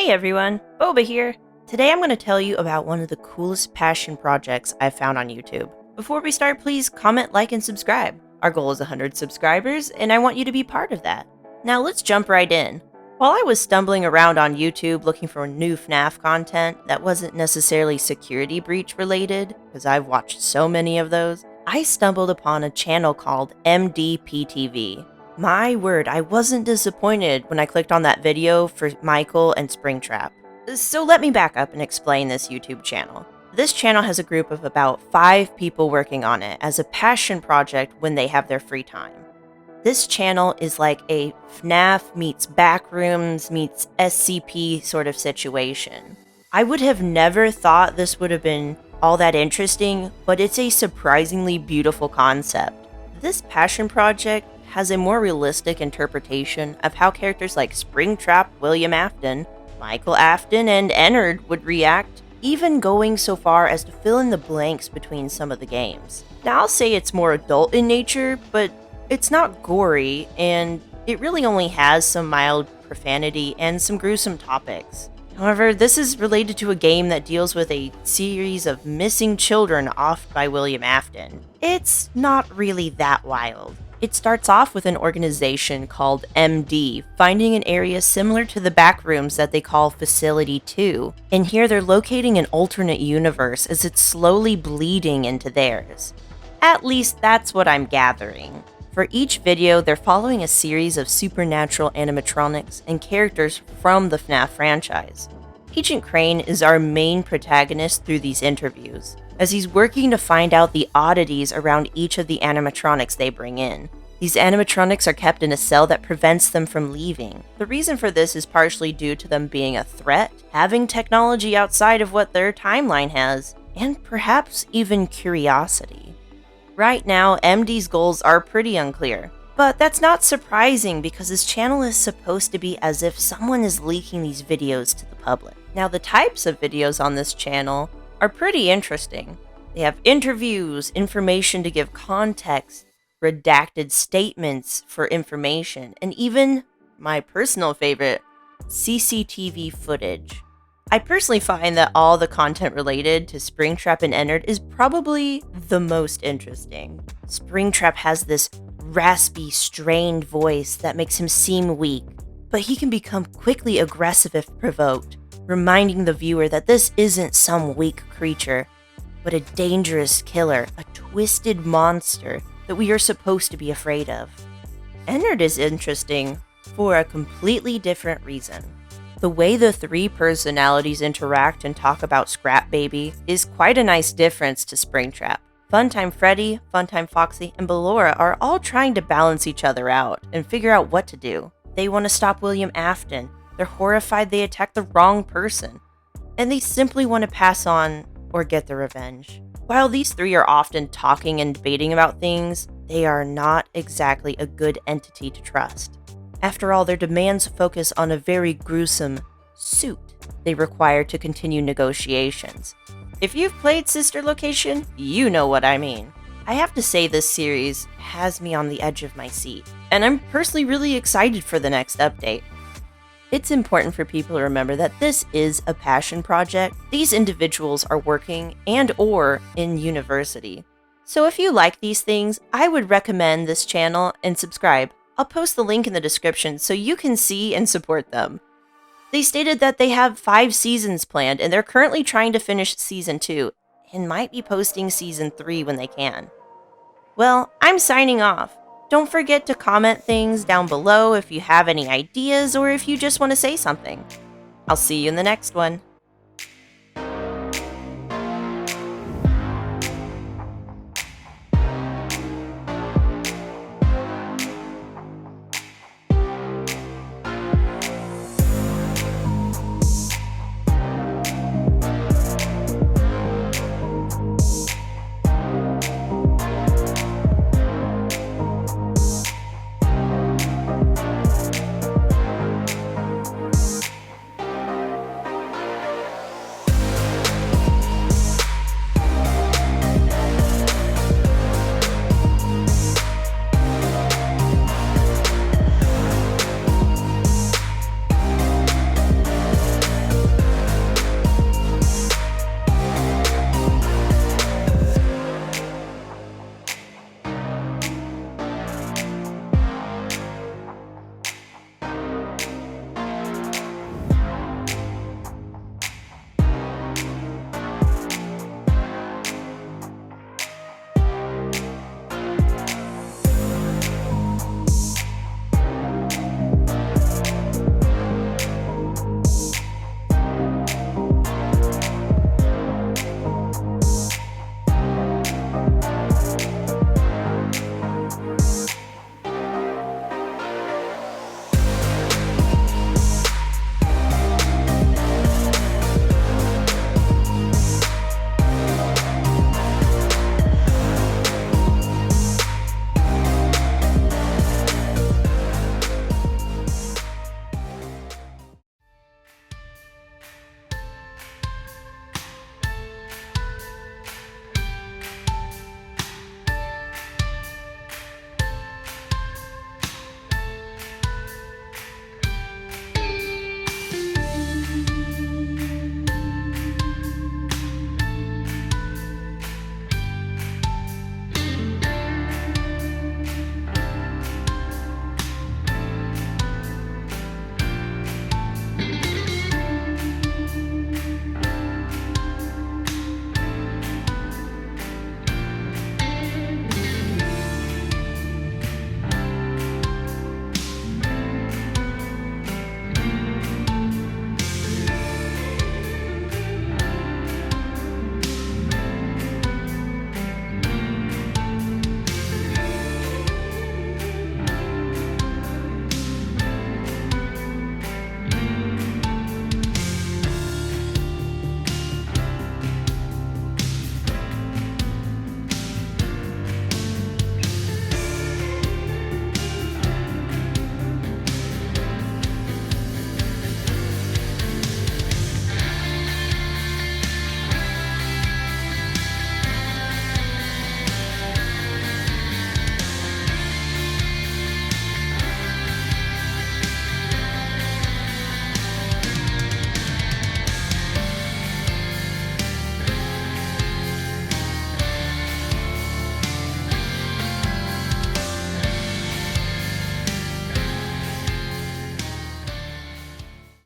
Hey everyone, Boba here. Today I'm going to tell you about one of the coolest passion projects I've found on YouTube. Before we start, please comment, like, and subscribe. Our goal is 100 subscribers, and I want you to be part of that. Now let's jump right in. While I was stumbling around on YouTube looking for new FNAF content that wasn't necessarily security breach related, because I've watched so many of those, I stumbled upon a channel called MD-PTV. My word, I wasn't disappointed when I clicked on that video for Michael and Springtrap. So let me back up and explain this YouTube channel. This channel has a group of about 5 people working on it as a passion project when they have their free time. This channel is like a FNAF meets Backrooms meets SCP sort of situation. I would have never thought this would have been all that interesting, but it's a surprisingly beautiful concept. This passion project has a more realistic interpretation of how characters like Springtrap, William Afton, Michael Afton, and Ennard would react, even going so far as to fill in the blanks between some of the games. Now I'll say it's more adult in nature, but it's not gory, and it really only has some mild profanity and some gruesome topics. However, this is related to a game that deals with a series of missing children offed by William Afton. It's not really that wild. It starts off with an organization called MD finding an area similar to the Backrooms that they call Facility 2, and here they're locating an alternate universe as it's slowly bleeding into theirs. At least that's what I'm gathering. For each video, they're following a series of supernatural animatronics and characters from the FNAF franchise. Agent Crane is our main protagonist through these interviews, as he's working to find out the oddities around each of the animatronics they bring in. These animatronics are kept in a cell that prevents them from leaving. The reason for this is partially due to them being a threat, having technology outside of what their timeline has, and perhaps even curiosity. Right now, MD's goals are pretty unclear, but that's not surprising because his channel is supposed to be as if someone is leaking these videos to the public. Now, the types of videos on this channel are pretty interesting. They have interviews, information to give context, redacted statements for information, and even, my personal favorite, CCTV footage. I personally find that all the content related to Springtrap and Ennard is probably the most interesting. Springtrap has this raspy, strained voice that makes him seem weak, but he can become quickly aggressive if provoked, reminding the viewer that this isn't some weak creature, but a dangerous killer, a twisted monster that we are supposed to be afraid of. Ennard is interesting for a completely different reason. The way the 3 personalities interact and talk about Scrap Baby is quite a nice difference to Springtrap. Funtime Freddy, Funtime Foxy, and Ballora are all trying to balance each other out and figure out what to do. They want to stop William Afton, they're horrified they attacked the wrong person, and they simply want to pass on or get their revenge. While these 3 are often talking and debating about things, they are not exactly a good entity to trust. After all, their demands focus on a very gruesome suit they require to continue negotiations. If you've played Sister Location, you know what I mean. I have to say this series has me on the edge of my seat, and I'm personally really excited for the next update. It's important for people to remember that this is a passion project. These individuals are working and/or in university. So if you like these things, I would recommend this channel and subscribe. I'll post the link in the description so you can see and support them. They stated that they have 5 seasons planned and they're currently trying to finish season 2 and might be posting season 3 when they can. Well, I'm signing off. Don't forget to comment things down below if you have any ideas or if you just want to say something. I'll see you in the next one.